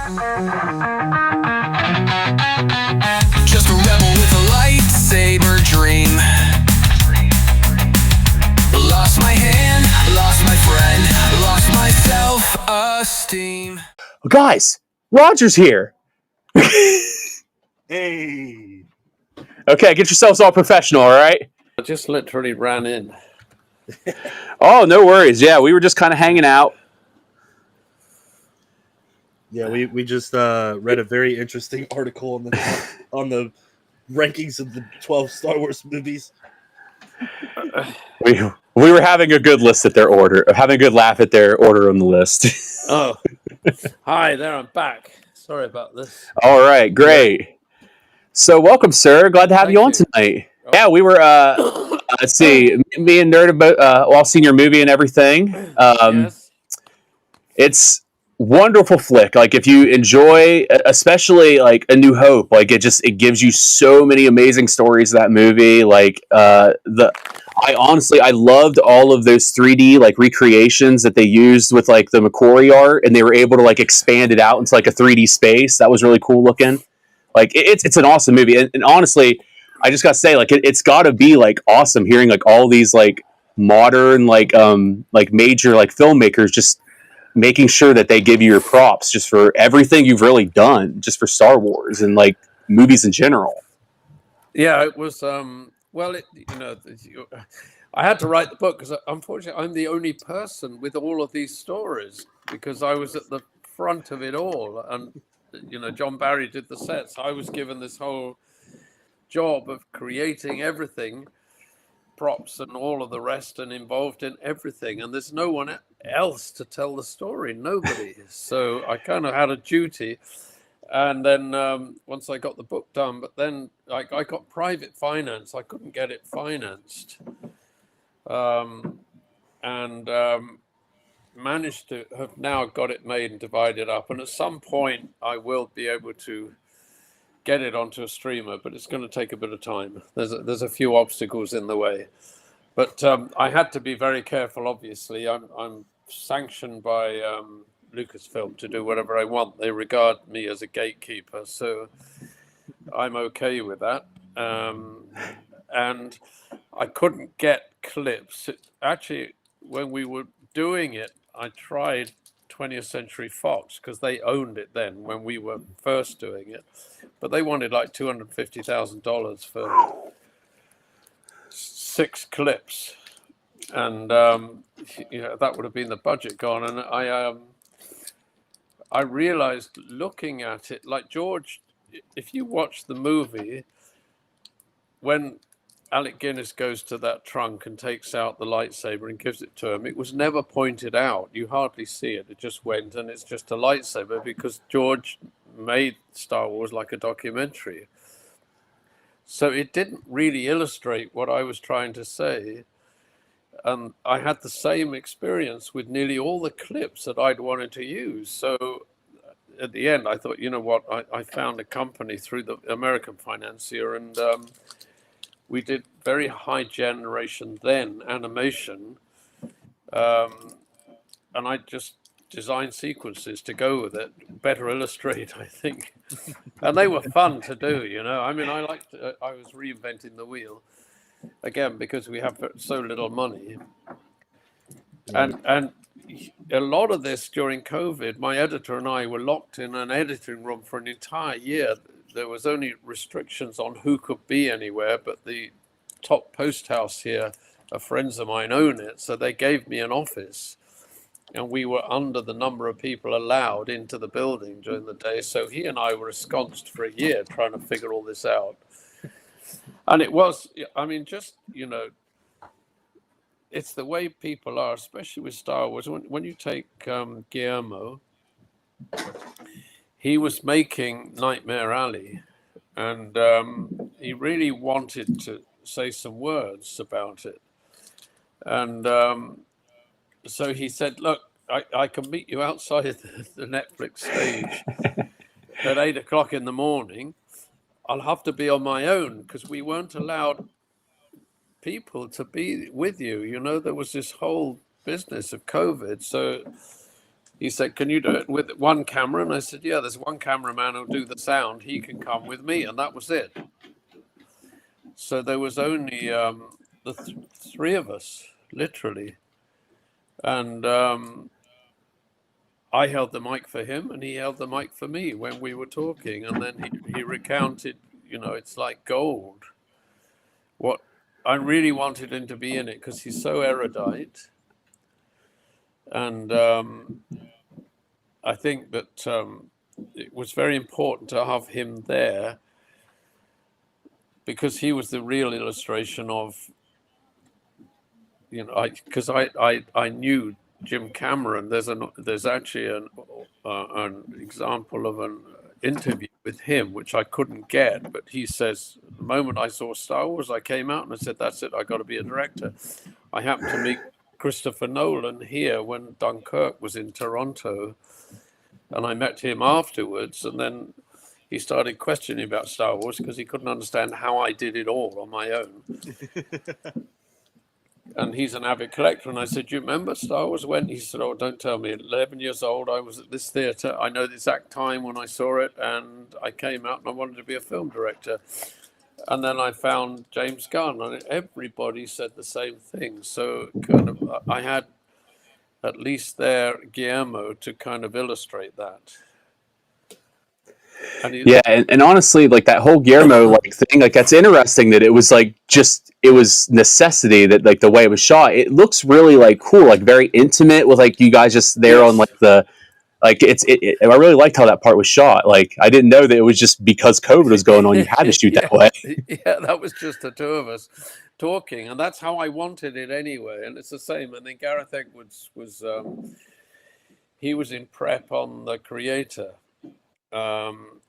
Just a rebel with a lightsaber dream. Lost my hand, lost my friend, lost my self-esteem. Guys, Roger's here. Hey. Okay, get yourselves all professional, all right? I just literally ran in. Oh, no worries. Yeah, we were just kind of hanging out. Yeah, we just read a very interesting article on the rankings of the 12 Star Wars movies. We were having a good list at their order, having a good laugh at their order on the list. Oh, hi there, I'm back. Sorry about this. All right, great. So welcome, sir. Glad to have Thank you on you. tonight. Yeah, we were, let's see, me and Nerd about, all seen your movie and everything. Yes. It's wonderful flick. Like if you enjoy, especially like A New Hope, like it gives you so many amazing stories of that movie. Like I loved all of those 3D like recreations that they used with like the Macquarie art, and they were able to like expand it out into like a 3D space. That was really cool looking. Like it's an awesome movie, and honestly, I just gotta say, like it's got to be like awesome hearing like all these like modern like major like filmmakers just making sure that they give you your props just for everything you've really done just for Star Wars and like movies in general. Yeah, it was. Well, I had to write the book because unfortunately I'm the only person with all of these stories because I was at the front of it all, and John Barry did the sets. I was given this whole job of creating everything, props and all of the rest, and involved in everything, and there's no one else to tell the story, nobody. So I kind of had a duty, and then once I got the book done, but then I got private finance. I couldn't get it financed, and managed to have now got it made and divided up, and at some point I will be able to get it onto a streamer, but it's going to take a bit of time. There's a few obstacles in the way, but I had to be very careful. Obviously, I'm sanctioned by Lucasfilm to do whatever I want. They regard me as a gatekeeper, so I'm okay with that. And I couldn't get clips. Actually, when we were doing it, I tried 20th Century Fox because they owned it then when we were first doing it, but they wanted like $250,000 for 6 clips, and that would have been the budget gone. And I realized looking at it, like George, if you watch the movie, when Alec Guinness goes to that trunk and takes out the lightsaber and gives it to him, it was never pointed out. You hardly see it. It just went, and it's just a lightsaber because George made Star Wars like a documentary. So it didn't really illustrate what I was trying to say. And I had the same experience with nearly all the clips that I'd wanted to use. So at the end, I thought, you know what, I found a company through the American financier, and we did very high generation then animation, and I just designed sequences to go with it, better illustrate, I think. And they were fun to do, I mean, I was reinventing the wheel again because we have so little money. And a lot of this during COVID, my editor and I were locked in an editing room for an entire year. There was only restrictions on who could be anywhere, but the top post house here, friends of mine own it, so they gave me an office, and we were under the number of people allowed into the building during the day. So he and I were ensconced for a year trying to figure all this out. And it was, I mean, just, it's the way people are, especially with Star Wars. When you take Guillermo, he was making Nightmare Alley, and he really wanted to say some words about it. And so he said, look, I can meet you outside the Netflix stage at 8 o'clock in the morning. I'll have to be on my own because we weren't allowed people to be with you. There was this whole business of COVID. So, he said, "Can you do it with one camera?" And I said, "Yeah, there's one cameraman who'll do the sound. He can come with me," and that was it. So there was only the three of us, literally, and I held the mic for him, and he held the mic for me when we were talking, and then he recounted, you know, it's like gold. What I really wanted him to be in it because he's so erudite, and I think that it was very important to have him there because he was the real illustration of, you know, because I knew Jim Cameron. There's actually an example of an interview with him which I couldn't get, but he says the moment I saw Star Wars, I came out and I said, "That's it, I got to be a director." I happened to meet Christopher Nolan here when Dunkirk was in Toronto, and I met him afterwards, and then he started questioning about Star Wars because he couldn't understand how I did it all on my own. And he's an avid collector. And I said, "You remember Star Wars when?" He said, "Oh, don't tell me. At 11 years old, I was at this theater. I know the exact time when I saw it. And I came out and I wanted to be a film director." And then I found James Gunn, and everybody said the same thing. So kind of, I had at least there Guillermo to kind of illustrate that. And Yeah, and honestly, like that whole Guillermo like thing, like that's interesting that it was like just it was necessity that like the way it was shot. It looks really like cool, like very intimate with like you guys just there on like the like I really liked how that part was shot. Like I didn't know that it was just because COVID was going on, you had to shoot that way. Yeah, that was just the two of us talking, and that's how I wanted it anyway. And it's the same. And then Gareth Edwards was he was in prep on The Creator.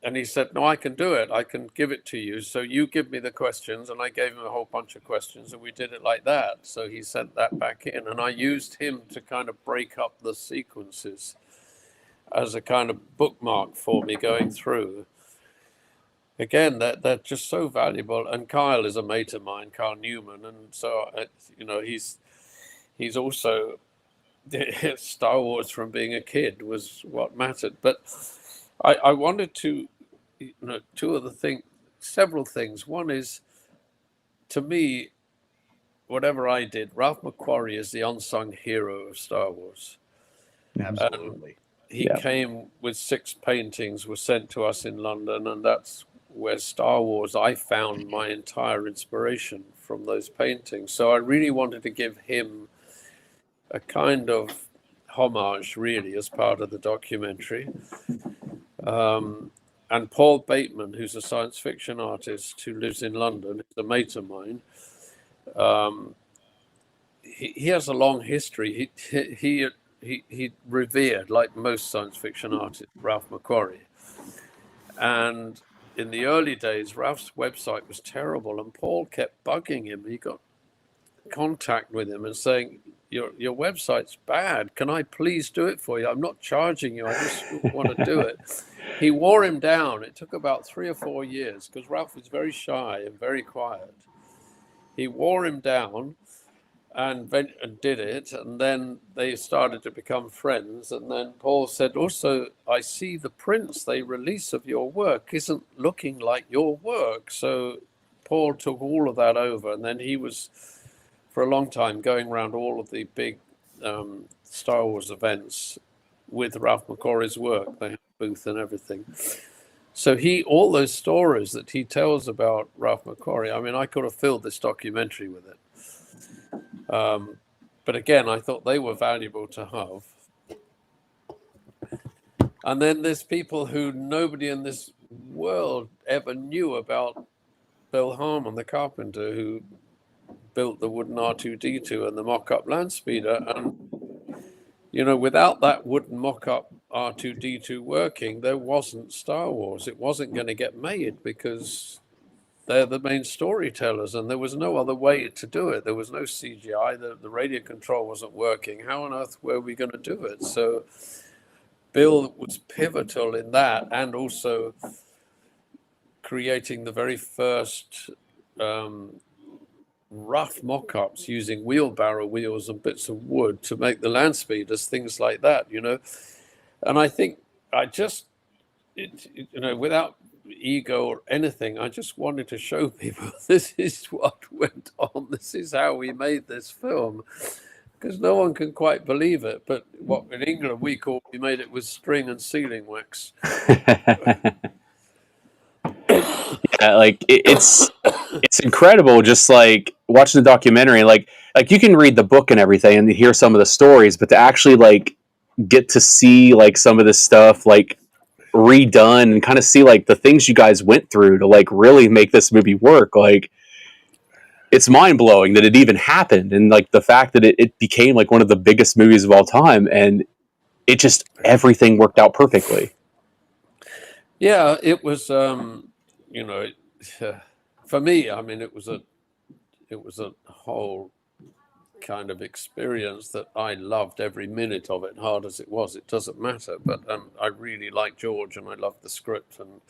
And he said, "No, I can do it. I can give it to you. So you give me the questions." And I gave him a whole bunch of questions, and we did it like that. So he sent that back in, and I used him to kind of break up the sequences as a kind of bookmark for me going through. Again, they're just so valuable. And Kyle is a mate of mine, Kyle Newman, and so you know he's also Star Wars from being a kid was what mattered. But I wanted to, you know, several things. One is, to me, whatever I did, Ralph McQuarrie is the unsung hero of Star Wars. Absolutely. He came with 6 paintings, was sent to us in London, and that's where Star Wars, I found my entire inspiration from those paintings. So I really wanted to give him a kind of homage, really, as part of the documentary. And Paul Bateman, who's a science fiction artist who lives in London, is a mate of mine. He has a long history. He revered, like most science fiction artists, Ralph McQuarrie. And in the early days, Ralph's website was terrible, and Paul kept bugging him. He got contact with him and saying, your website's bad. Can I please do it for you? I'm not charging you. I just want to do it. He wore him down. It took about 3 or 4 years because Ralph was very shy and very quiet. He wore him down and did it. And then they started to become friends. And then Paul said, also, I see the prints they release of your work isn't looking like your work. So Paul took all of that over. And then he was, for a long time, going around all of the big Star Wars events with Ralph McQuarrie's work. They had a booth and everything. So all those stories that he tells about Ralph McQuarrie, I mean, I could have filled this documentary with it. But again, I thought they were valuable to have. And then there's people who nobody in this world ever knew about. Bill Harmon, the carpenter, who built the wooden R2-D2 and the mock-up land speeder. And, you know, without that wooden mock-up R2-D2 working, there wasn't Star Wars. It wasn't going to get made because they're the main storytellers, and there was no other way to do it. There was no CGI. The radio control wasn't working. How on earth were we going to do it? So Bill was pivotal in that, and also creating the very first rough mock-ups using wheelbarrow wheels and bits of wood to make the land speeders, things like that, you know. And I think I just, without ego or anything, I just wanted to show people this is what went on. This is how we made this film, because no one can quite believe it. But what in England we made it with string and sealing wax. Yeah, like it's incredible. Just like watching the documentary, like you can read the book and everything and hear some of the stories, but to actually like get to see like some of this stuff like redone and kind of see like the things you guys went through to like really make this movie work, like it's mind-blowing that it even happened, and like the fact that it became like one of the biggest movies of all time, and it just everything worked out perfectly. Yeah, it was you know for me, I mean, it was a whole kind of experience that I loved every minute of it, hard as it was. It doesn't matter, but I really liked George and I loved the script, and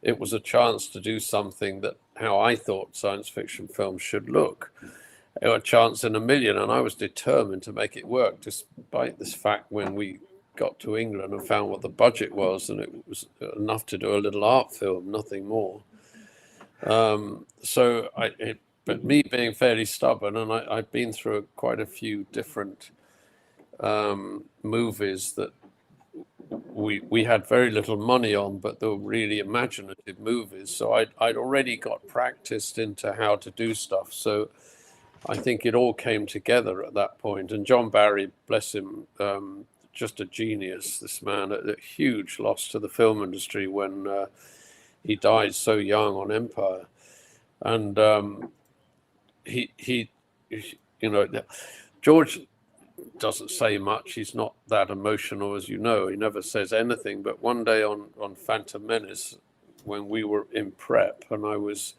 it was a chance to do something that how I thought science fiction films should look. A chance in a million, and I was determined to make it work, despite this fact when we got to England and found what the budget was, and it was enough to do a little art film, nothing more. But me being fairly stubborn, and I've been through quite a few different movies that we had very little money on, but they were really imaginative movies. So I'd already got practiced into how to do stuff. So I think it all came together at that point. And John Barry, bless him, just a genius, this man, a huge loss to the film industry when he died so young on Empire. And he George doesn't say much. He's not that emotional, as you know. He never says anything. But one day on Phantom Menace, when we were in prep and I was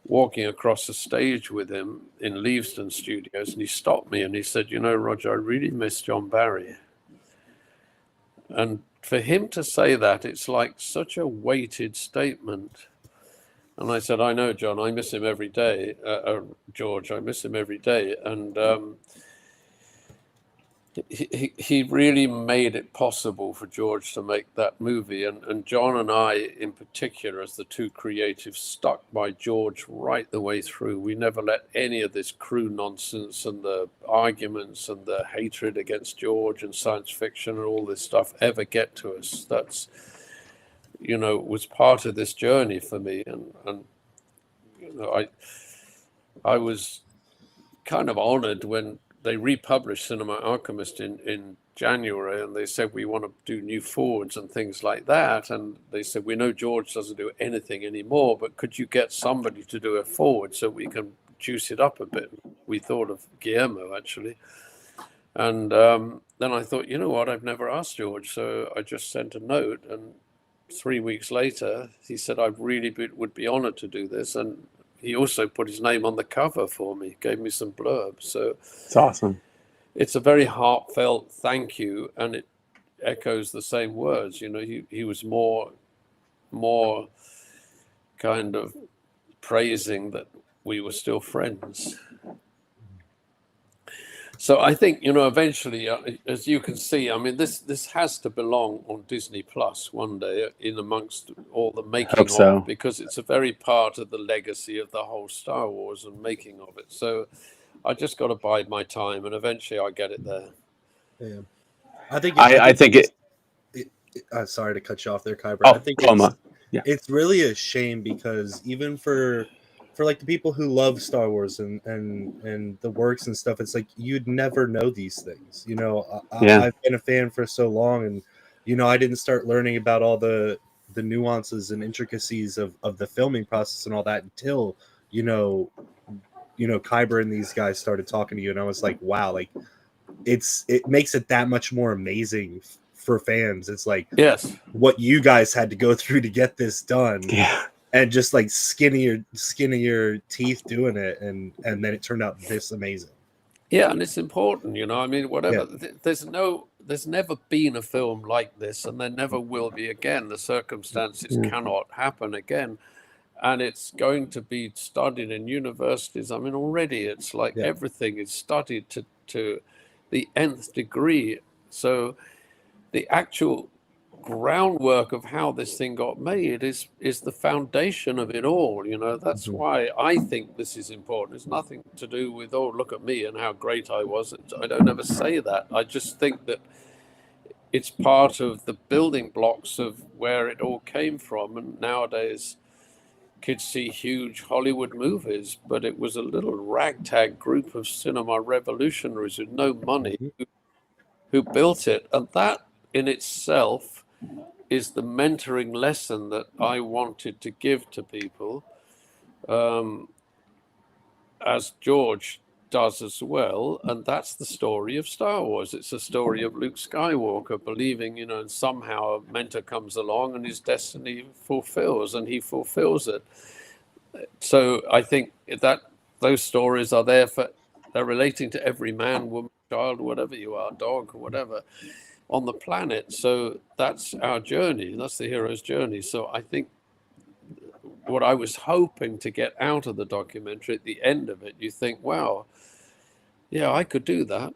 walking across the stage with him in Leavesden Studios, and he stopped me and he said, Roger, I really miss John Barry. And for him to say that, it's like such a weighted statement. And I said, I know, John, I miss him every day. George, I miss him every day. And he really made it possible for George to make that movie. And John and I, in particular, as the two creatives, stuck by George right the way through. We never let any of this crew nonsense and the arguments and the hatred against George and science fiction and all this stuff ever get to us. That's, was part of this journey for me. And I was kind of honored when they republished Cinema Alchemist in January, and they said, we want to do new forwards and things like that. And they said, we know George doesn't do anything anymore, but could you get somebody to do a forward so we can juice it up a bit? We thought of Guillermo, actually. And then I thought, you know what, I've never asked George. So I just sent a note, and 3 weeks later, he said, I really would be honored to do this. And he also put his name on the cover for me, gave me some blurbs. So it's awesome. It's a very heartfelt thank you, and it echoes the same words. He was more kind of praising that we were still friends. So I think, eventually, as you can see, I mean, this has to belong on Disney Plus one day, in amongst all the making of, because it's a very part of the legacy of the whole Star Wars and making of it. So I just got to bide my time, and eventually I get it there. Yeah, I think sorry to cut you off there, Kyber. I think it's really a shame, because even for like the people who love Star Wars and the works and stuff, it's like you'd never know these things. I've been a fan for so long, and I didn't start learning about all the nuances and intricacies of the filming process and all that until Kyber and these guys started talking to you, and I was like, wow, like it makes it that much more amazing for fans. It's like, yes, what you guys had to go through to get this done. Yeah. And just like skin of your teeth doing it, and then it turned out this amazing. Yeah, and it's important, I mean, whatever. Yeah. There's never been a film like this, and there never will be again. The circumstances cannot happen again, and it's going to be studied in universities. I mean, already it's like everything is studied to the nth degree. So the actual groundwork of how this thing got made is the foundation of it all. That's why I think this is important. It's nothing to do with, oh, look at me and how great I was. I don't ever say that. I just think that it's part of the building blocks of where it all came from. And nowadays kids see huge Hollywood movies, but it was a little ragtag group of cinema revolutionaries with no money who built it. And that in itself is the mentoring lesson that I wanted to give to people, as George does as well. And that's the story of Star Wars. It's a story of Luke Skywalker believing, and somehow a mentor comes along and his destiny fulfills, and he fulfills it. So I think that those stories are there they're relating to every man, woman, child, whatever you are, dog, whatever, on the planet. So that's our journey. That's the hero's journey. So I think what I was hoping to get out of the documentary, at the end of it, you think, wow, yeah, I could do that.